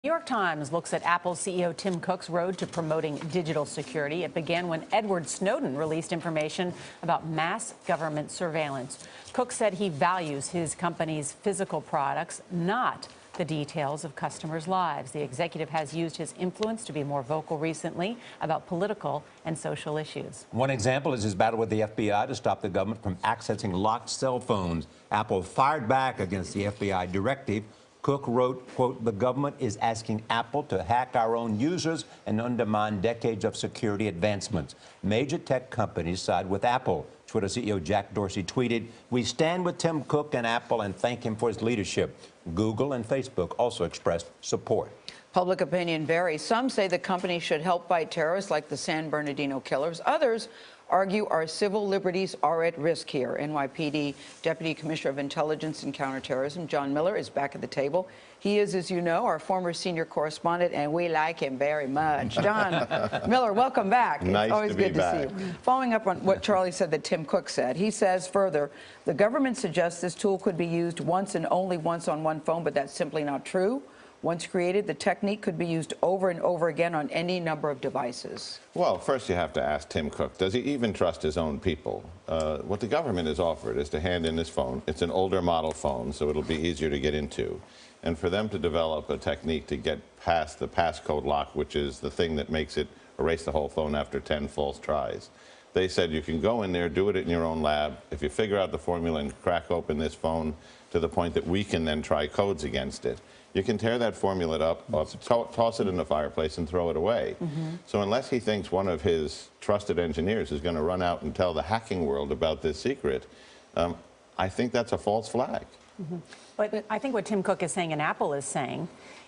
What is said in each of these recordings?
New York Times looks at Apple CEO Tim Cook's road to promoting digital security. It began when Edward Snowden released information about mass government surveillance. Cook said he values his company's physical products, not the details of customers' lives. The executive has used his influence to be more vocal recently about political and social issues. One example is his battle with the FBI to stop the government from accessing locked cell phones. Apple fired back against the FBI directive. Cook wrote, quote, "The government is asking Apple to hack our own users and undermine decades of security advancements. Major tech companies side with Apple." Twitter CEO Jack Dorsey tweeted, "We stand with Tim Cook and Apple and thank him for his leadership." Google and Facebook also expressed support. Public opinion varies. Some say the company should help fight terrorists like the San Bernardino killers. Others argue our civil liberties are at risk here. NYPD Deputy Commissioner of Intelligence and Counterterrorism John Miller is back at the table. He is, as you know, our former senior correspondent, and we like him very much. John Miller, welcome back. Nice it's always to be good back. to see you. Following up on what Charlie said that Tim Cook said, he says further, the government suggests this tool could be used once and only once on one phone, but that's simply not true. Once created, the technique could be used over and over again on any number of devices. Well, first you have to ask Tim Cook, does he even trust his own people? What the government has offered is to hand in this phone. It's an older model phone, so it'll be easier to get into. And for them to develop a technique to get past the passcode lock, which is the thing that makes it erase the whole phone after 10 false tries. They said you can go in there, do it in your own lab. If you figure out the formula and crack open this phone to the point that we can then try codes against it, you can tear that formula up, toss it in the fireplace, and throw it away. So unless he thinks one of his trusted engineers is going to run out and tell the hacking world about this secret, I think that's a false flag. But I think what Tim Cook is saying and Apple is saying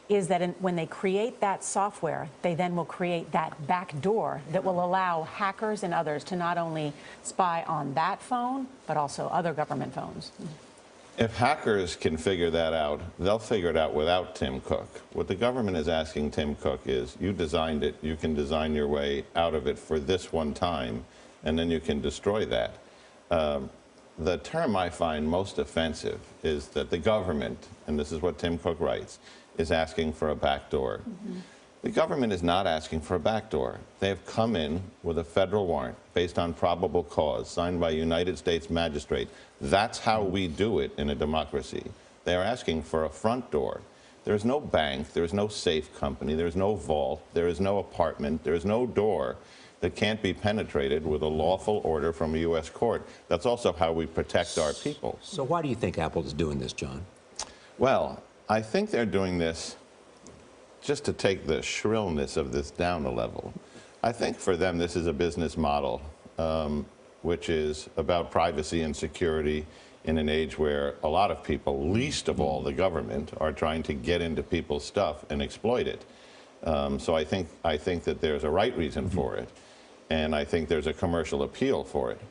is that when they create that software, they then will create that back door that will allow hackers and others to not only spy on that phone, but also other government phones. If hackers can figure that out, they'll figure it out without Tim Cook. What the government is asking Tim Cook is, you designed it, you can design your way out of it for this one time, and then you can destroy that. The term I find most offensive is that the government, and this is what Tim Cook writes, is asking for a backdoor. The government is not asking for a backdoor. They have come in with a federal warrant based on probable cause, signed by a United States magistrate. That's how we do it in a democracy. They are asking for a front door. There is no bank, there is no safe company, there is no vault, there is no apartment, there is no door that can't be penetrated with a lawful order from a U.S. court. That's also how we protect our people. So why do you think Apple is doing this, John? Well, I think they're doing this just to take the shrillness of this down a level. I think for them this is a business model which is about privacy and security in an age where a lot of people, least of all the government, are trying to get into people's stuff and exploit it. So I think that there's a right reason for it, and I think there's a commercial appeal for it.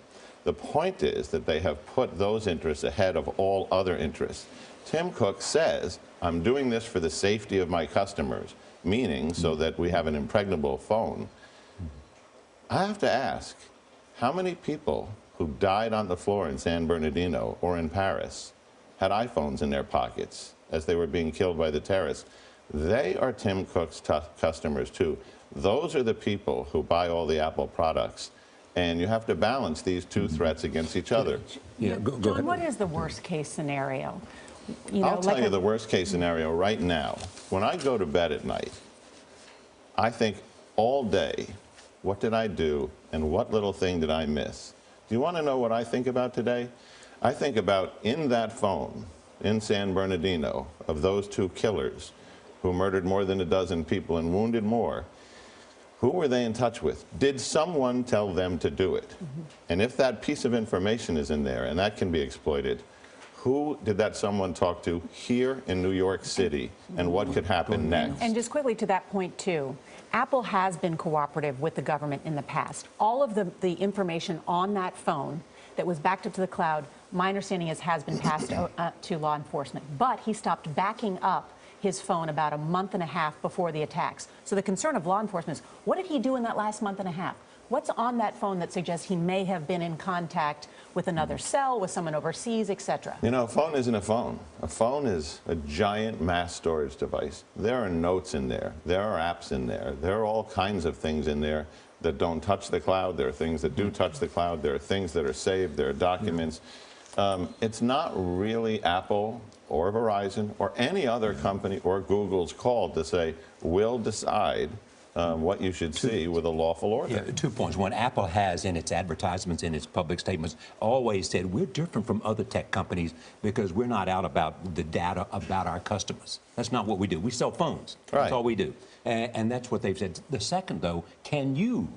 The point is that they have put those interests ahead of all other interests. Tim Cook says, I'm doing this for the safety of my customers, meaning so that we have an impregnable phone. I have to ask, how many people who died on the floor in San Bernardino or in Paris had iPhones in their pockets as they were being killed by the terrorists? They are Tim Cook's customers too. Those are the people who buy all the Apple products. And you have to balance these two threats against each other. Yeah, go John, ahead. what is the worst case scenario? I'll tell you the worst case scenario right now. When I go to bed at night, I think all day, what did I do and what little thing did I miss? Do you want to know what I think about today? I think about in that phone in San Bernardino of those two killers who murdered more than a dozen people and wounded more. Who were they in touch with? Did someone tell them to do it? And if that piece of information is in there and that can be exploited, who did that someone talk to here in New York City, and what could happen next? And just quickly to that point, too, Apple has been cooperative with the government in the past. All of the information on that phone that was backed up to the cloud, my understanding is has been passed to law enforcement. But he stopped backing up his phone about a month and a half before the attacks. So the concern of law enforcement is, what did he do in that last month and a half? What's on that phone that suggests he may have been in contact with another cell, with someone overseas, etc.? You know, a phone isn't a phone. A phone is a giant mass storage device. There are notes in there. There are apps in there. There are all kinds of things in there that don't touch the cloud. There are things that do touch the cloud. There are things that are saved. There are documents. It's not really Apple or Verizon or any other company or Google's call to say, we'll decide what you should see with a lawful order. Yeah, 2 points. One, Apple has in its advertisements, in its public statements, always said we're different from other tech companies because we're not out about the data about our customers. That's not what we do. We sell phones. Right. That's all we do. And that's what they've said. The second, though, can you,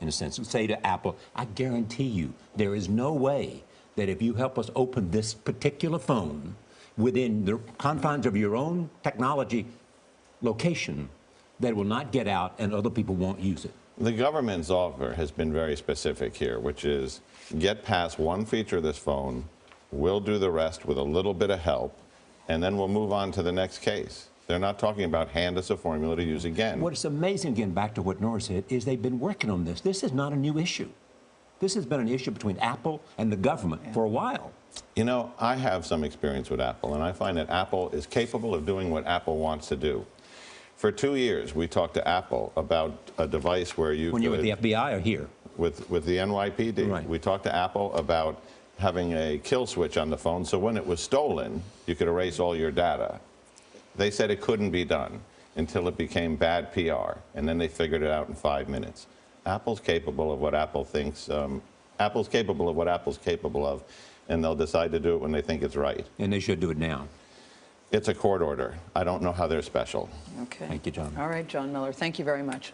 in a sense, say to Apple, I guarantee you there is no way that if you help us open this particular phone within the confines of your own technology location, that it will not get out and other people won't use it. The government's offer has been very specific here, which is get past one feature of this phone, we'll do the rest with a little bit of help, and then we'll move on to the next case. They're not talking about hand us a formula to use again. What is amazing, again, back to what Nora said, is they've been working on this. This is not a new issue. This has been an issue between Apple and the government for a while. You know, I have some experience with Apple, and I find that Apple is capable of doing what Apple wants to do. For 2 years, we talked to Apple about a device where you When you're with the FBI or here? With the NYPD. Right. We talked to Apple about having a kill switch on the phone so when it was stolen, you could erase all your data. They said it couldn't be done until it became bad PR, and then they figured it out in 5 minutes. Apple's capable of what Apple thinks. Apple's capable of what Apple's capable of, and they'll decide to do it when they think it's right. And they should do it now. It's a court order. I don't know how they're special. Okay. Thank you, John. All right, John Miller, thank you very much.